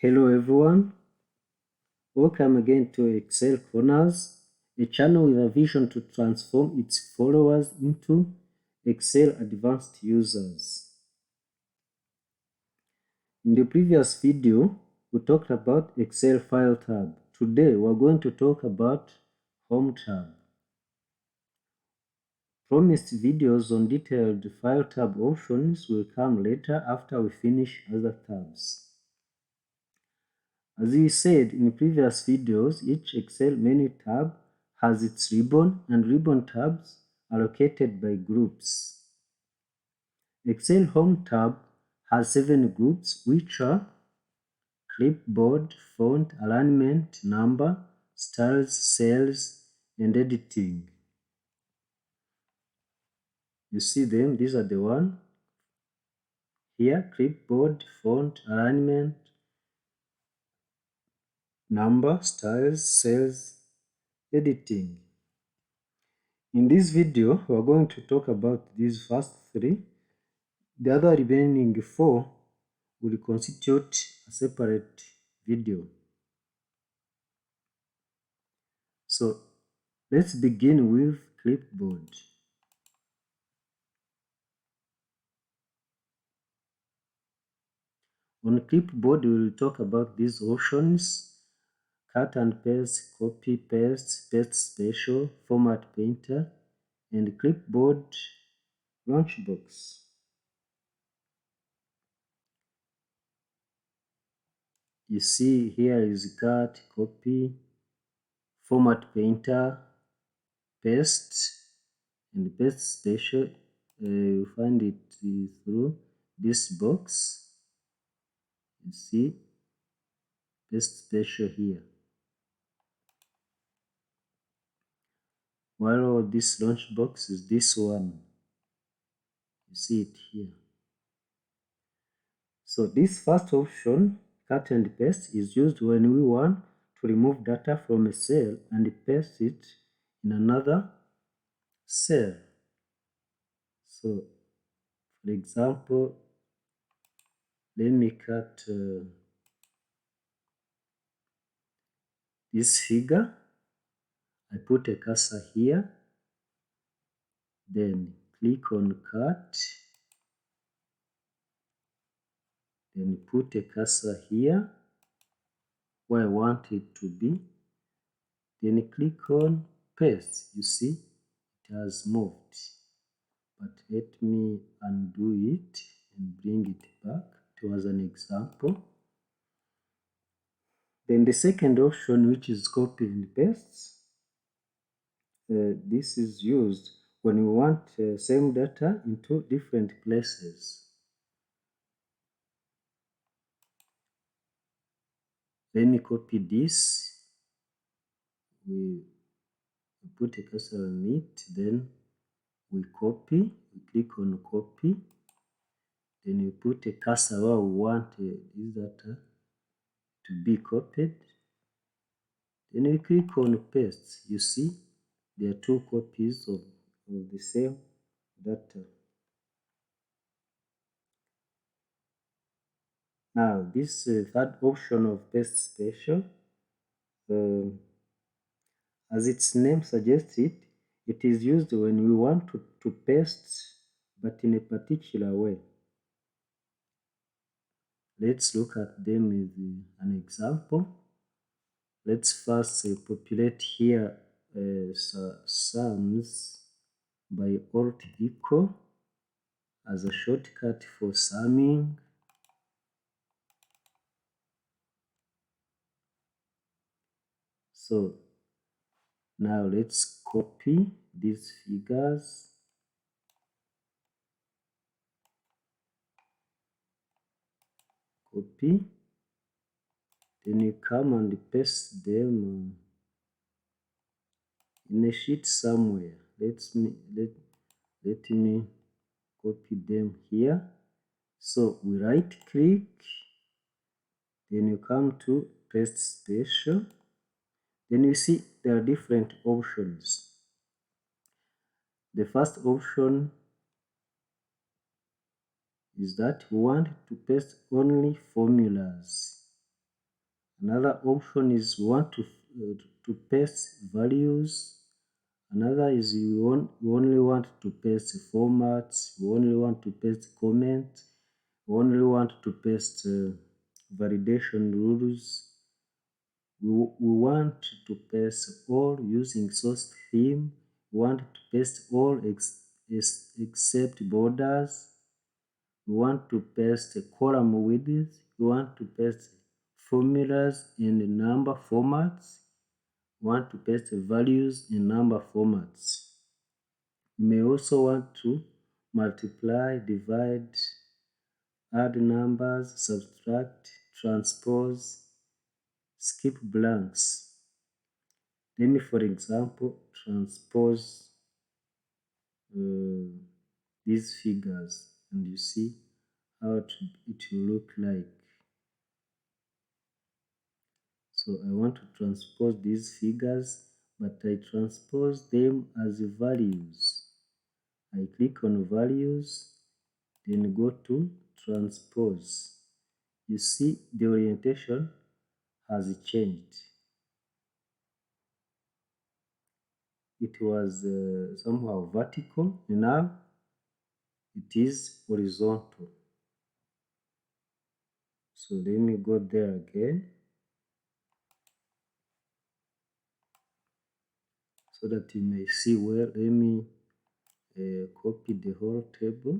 Hello everyone, welcome again to Excel Corners, a channel with a vision to transform its followers into Excel advanced users. In the previous video, we talked about Excel File tab. Today, we're going to talk about Home tab. Promised videos on detailed File tab options will come later after we finish other tabs. As we said in previous videos, each Excel menu tab has its ribbon, and ribbon tabs are located by groups. Excel Home tab has 7 groups, which are Clipboard, Font, Alignment, Number, Styles, Cells, and Editing. You see them, these are the one here: Clipboard, Font, Alignment, Number, Styles, Cells, Editing. In this video, we are going to talk about these first 3. The other remaining 4 will constitute a separate video. So let's begin with Clipboard. On Clipboard, we will talk about these options: cut and paste, copy, paste, paste special, format painter, and Clipboard launchbox. You see here is cut, copy, format painter, paste, and paste special. You find it through this box. You see paste special here. While this launch box is this one. You see it here. So this first option, cut and paste, is used when we want to remove data from a cell and paste it in another cell. So for example, let me cut this figure. I put a cursor here, then click on cut, then put a cursor here where I want it to be, then click on paste. You see it has moved, but let me undo it and bring it back. It was an example. Then the second option, which is copy and paste, this is used when we want same data into different places. Let me copy this. We put a cursor on it, then we copy, we click on copy, then we put a cursor where we want this data to be copied, then we click on paste. You see there are 2 copies of the same data. Now this third option of paste special, as its name suggests it is used when we want to paste but in a particular way. Let's look at them with an example. Let's first populate here sums by Alt equal as a shortcut for summing. So now let's copy these figures. Copy. Then you come and paste them in a sheet somewhere. Let me copy them here. So we right click, then you come to paste special. Then you see there are different options. The first option is that we want to paste only formulas. Another option is we want to paste values. Another is you only want to paste formats, you only want to paste comments, you only want to paste validation rules. We want to paste all using source theme. We want to paste all except borders. We want to paste column width. We want to paste formulas in number formats. We want to paste values in number formats. You may also want to multiply, divide, add numbers, subtract, transpose, skip blanks. Let me, for example, transpose these figures and you see how it will look like. So I want to transpose these figures, but I transpose them as values. I click on values, then go to transpose. You see the orientation has changed. It was somehow vertical, and now it is horizontal. So let me go there again so that you may see where. Let me copy the whole table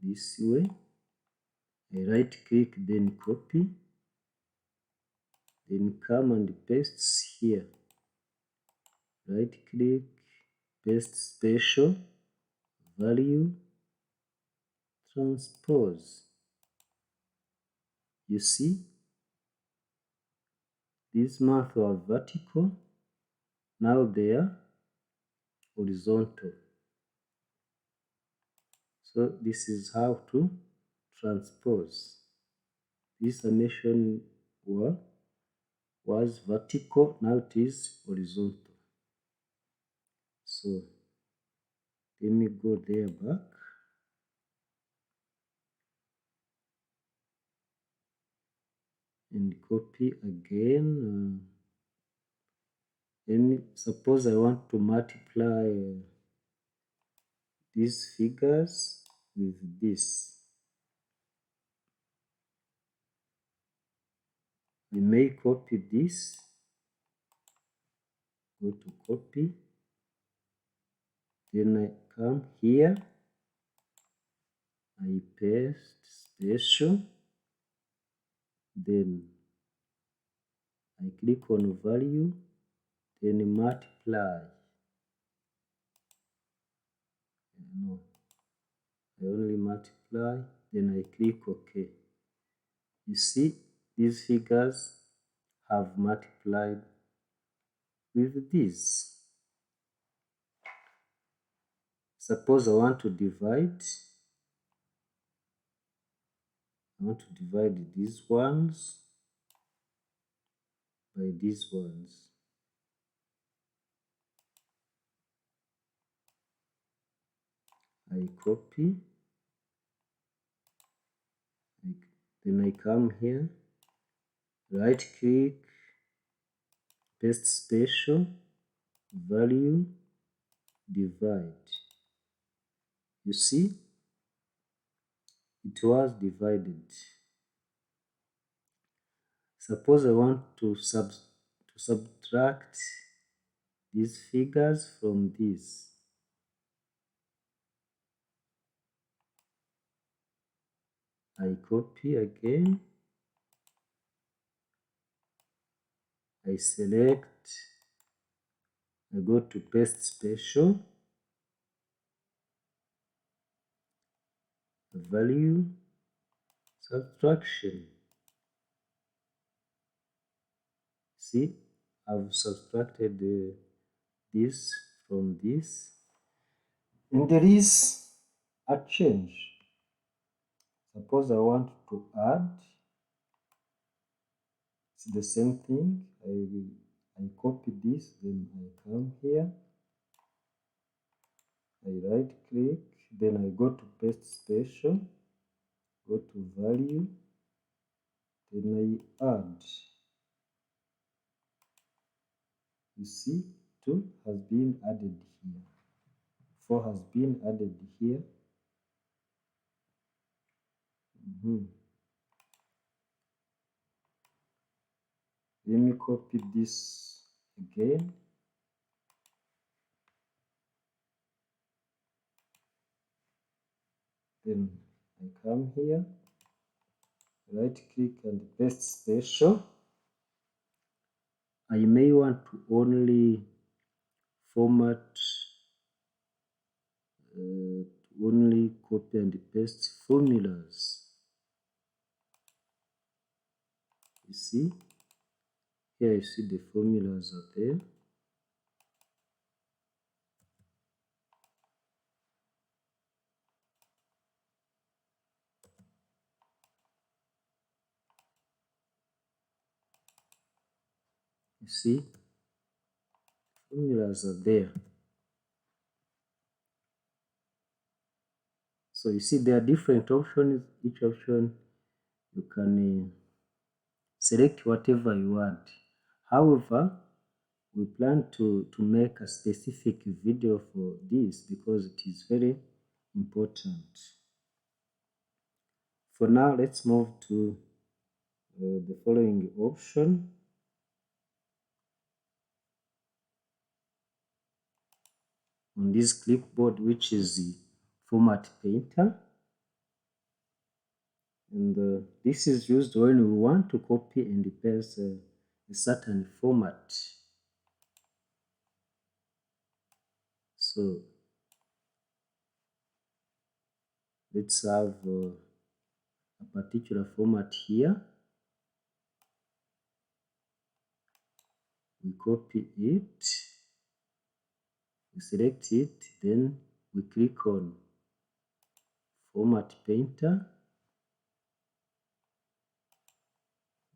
this way. I right click, then copy, then come and paste here. Right click, paste special, value, transpose. You see, these months are vertical, now they are horizontal. So this is how to transpose. This animation was vertical, now it is horizontal. So let me go there back. And copy again. Let me suppose I want to multiply these figures with this. I may copy this, go to copy, then I come here, I paste special, then I click on value, then multiply. No, I only multiply, then I click OK. You see, these figures have multiplied with this. Suppose I want to divide. I want to divide these ones by these ones. I copy, then I come here, right click, paste special, value, divide. You see, it was divided. Suppose I want to subtract these figures from this. I copy again, I select, I go to paste special, value, subtraction. See, I've subtracted this from this, and there is a change. Suppose I want to add, it's the same thing. I copy this, then I come here, I right click, then I go to paste special, go to value, then I add. You see, 2 has been added here, 4 has been added here. Let me copy this again. Then I come here, right click and paste special. I may want to only format, only copy and paste formulas. You see, here you see the formulas are there. You see, formulas are there. So you see there are different options. Each option you can select whatever you want. However, we plan to make a specific video for this because it is very important. For now, let's move to the following option. On this clipboard, which is the format painter. And this is used when we want to copy and paste a certain format. So let's have a particular format here. We copy it, we select it, then we click on Format Painter,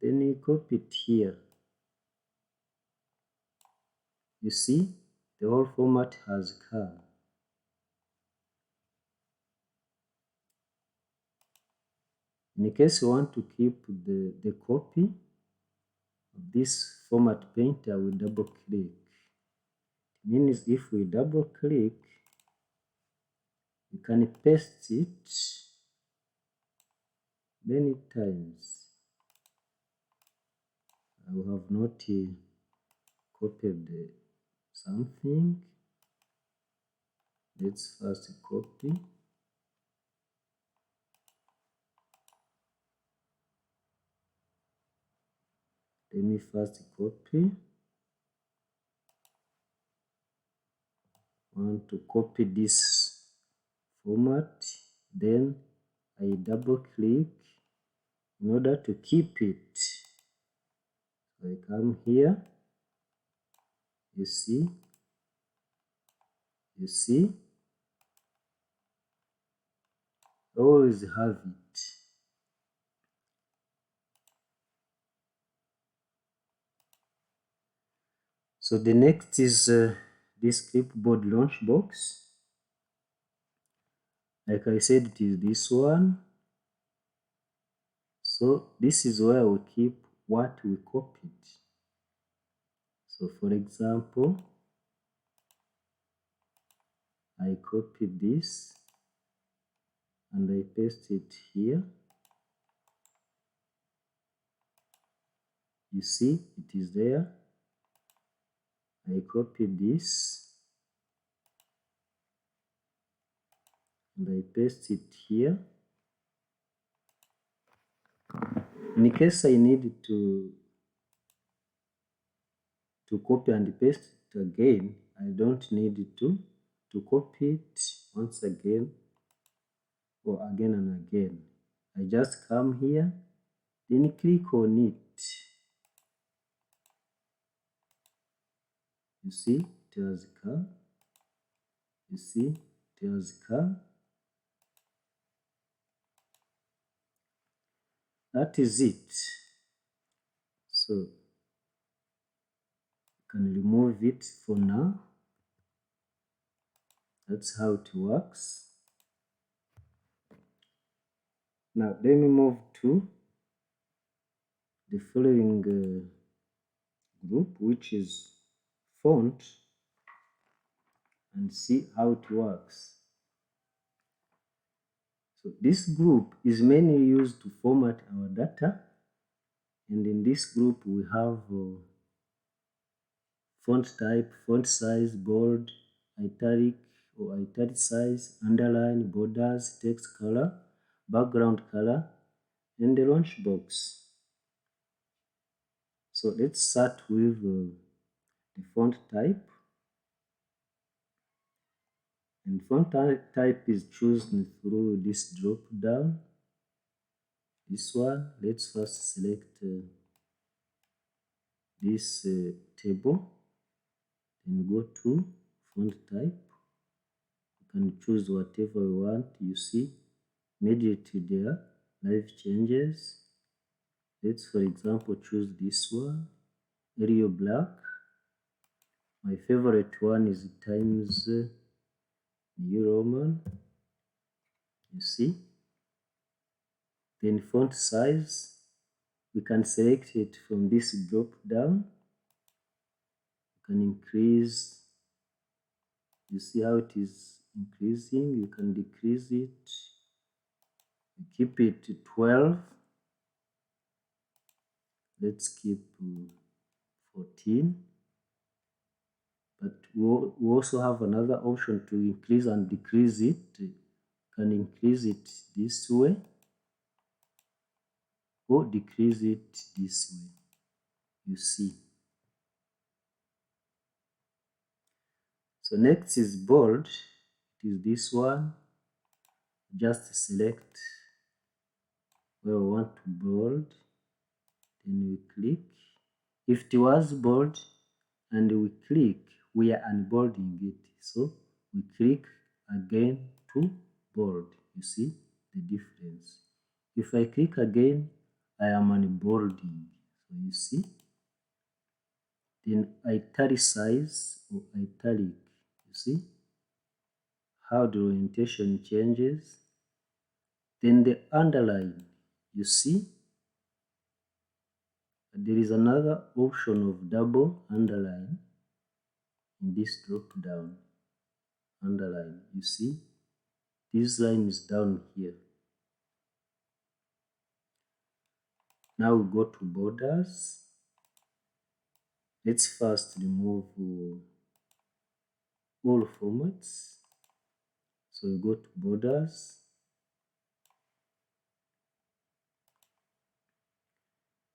then we copy it here. You see, the whole format has come. In case you want to keep the copy of this format painter, we double click. It means if we double click, you can paste it many times. I have not copied something. Let's first copy. Let me first copy. I want to copy this format, then I double click in order to keep it. So I come here, you see, always have it. So the next is this clipboard launch box. Like I said, it is this one. So this is where we keep what we copied. So for example, I copy this and I paste it here. You see, it is there. I copy this and I paste it here. In case I need to copy and paste it again, I don't need to copy it once again or again and again. I just come here, then click on it. You see, it has come. You see, it has come. That is it. So you can remove it for now. That's how it works. Now let me move to the following group, which is font, and see how it works. So this group is mainly used to format our data, and in this group we have font type, font size, bold, italic or italicize, underline, borders, text color, background color, and the launch box. So let's start with the font type. And font type is chosen through this drop down. This one, let's first select this table, then go to font type. You can choose whatever you want. You see immediately there live changes. Let's for example choose this one, Arial black. My favorite one is Times New Roman. You see. Then font size, we can select it from this drop down. You can increase, you see how it is increasing. You can decrease it, you keep it to 12. Let's keep 14. But we also have another option to increase and decrease it. You can increase it this way or decrease it this way. You see. So next is bold. It is this one. Just select where we want to bold, then we click. If it was bold and we click, we are unbolding it. So we click again to bold. You see the difference. If I click again, I am unbolding. So you see. Then italicize or italic. You see how the orientation changes. Then the underline. You see. There is another option of double underline in this drop down. Underline, you see, this line is down here. Now we go to borders. Let's first remove all formats. So we go to borders.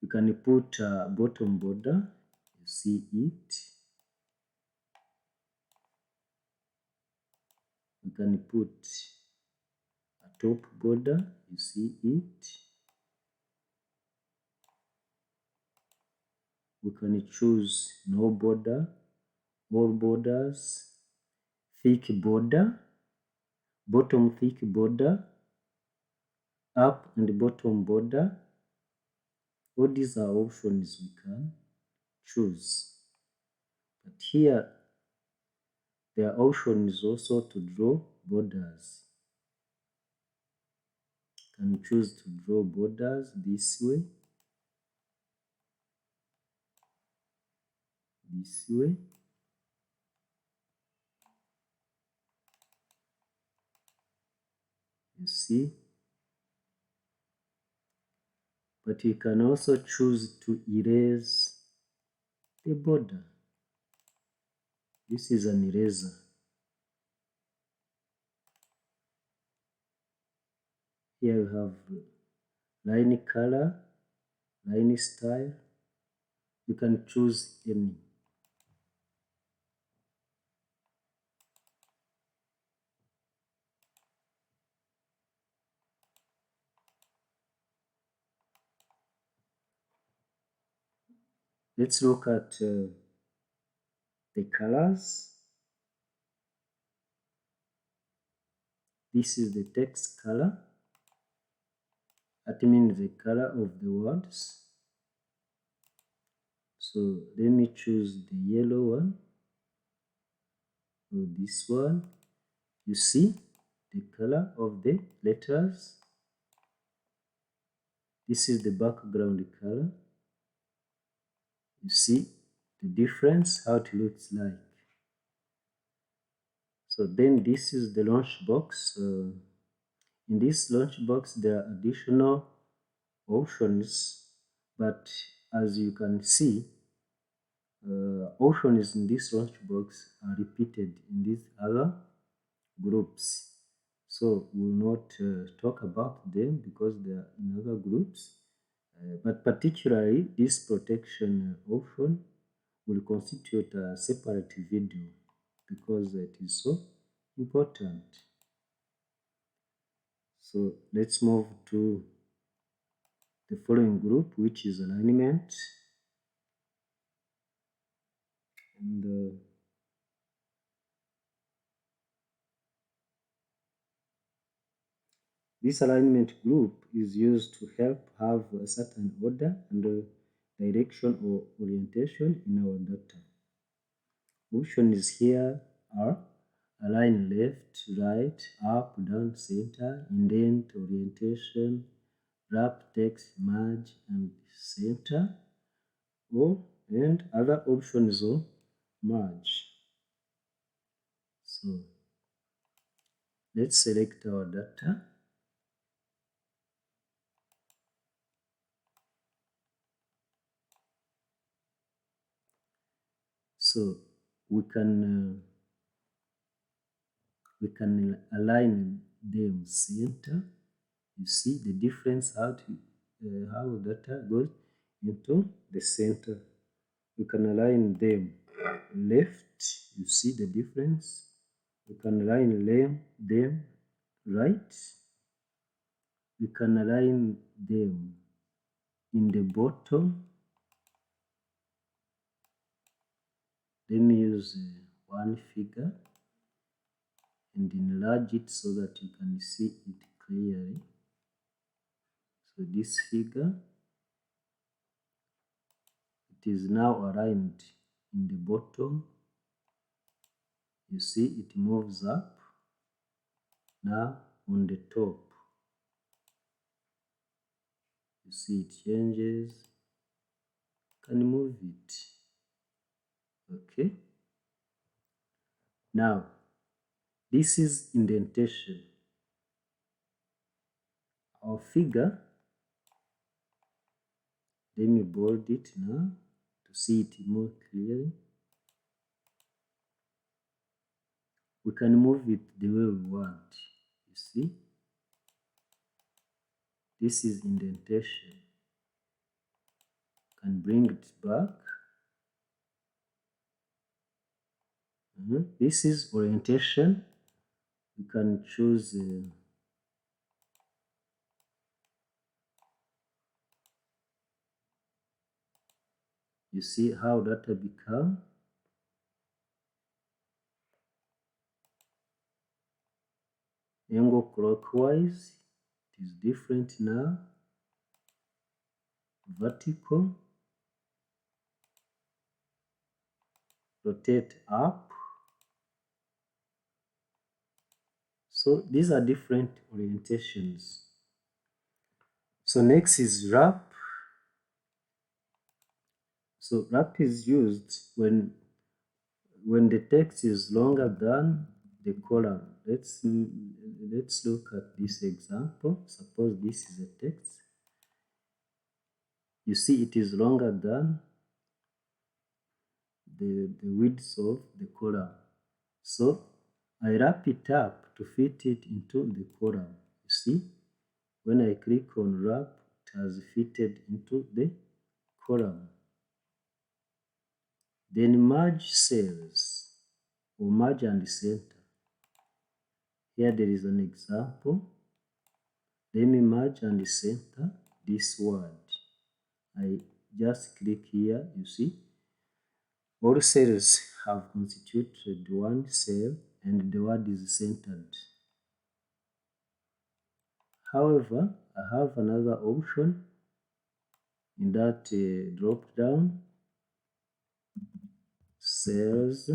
You can put a bottom border, you see it. You can put a top border, you see it. We can choose no border, all borders, thick border, bottom thick border, up and bottom border. All these are options we can choose. But here, the option is also to draw borders. You can choose to draw borders this way, this way. You see. But you can also choose to erase the border. This is an eraser. Here you have line color, line style. You can choose any. Let's look at the colors. This is the text color. That means the color of the words. So let me choose the yellow one or this one. You see the color of the letters. This is the background color. You see the difference, how it looks like. So then this is the launch box. In this launch box there are additional options, but as you can see, options in this launch box are repeated in these other groups. So we'll not talk about them because they are in other groups. But particularly this protection option will constitute a separate video because it is so important. So let's move to the following group, which is alignment. And this alignment group is used to help have a certain order and direction or orientation in our data. Options here are align left, right, up, down, center, indent, orientation, wrap, text, merge, and center, and other options of merge. So let's select our data. So we can align them center. You see the difference how data goes into the center. We can align them left. You see the difference. We can align them right. We can align them in the bottom. Let me use one figure and enlarge it so that you can see it clearly. So this figure, it is now aligned in the bottom. You see it moves up. Now on the top, you see it changes. Can move it. Okay. Now this is indentation. Our figure, let me bold it now to see it more clearly. We can move it the way we want. You see, this is indentation. Can bring it back. This is orientation. You can choose you see how data become. Angle clockwise, it is different now. Vertical, rotate up. So these are different orientations. So next is wrap. So wrap is used when the text is longer than the column. Let's look at this example. Suppose this is a text. You see it is longer than the width of the column. So I wrap it up to fit it into the column. You see, when I click on wrap, it has fitted into the column. Then merge cells or merge and center. Here there is an example. Let me merge and center this word. I just click here, you see. All cells have constituted one cell and the word is centered. However, I have another option in that drop down, cells,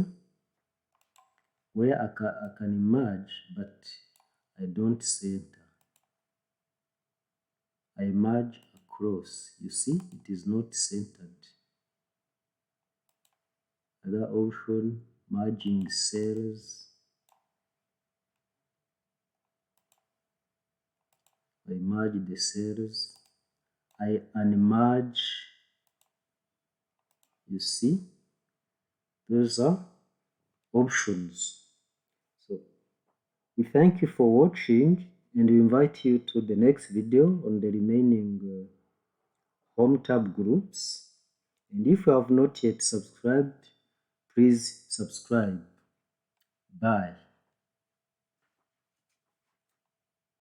where I can merge, but I don't center. I merge across. You see, it is not centered. Other option, merging cells. I merge the cells. I unmerge. You see, those are options. So we thank you for watching, and we invite you to the next video on the remaining home tab groups. And if you have not yet subscribed, please subscribe. Bye.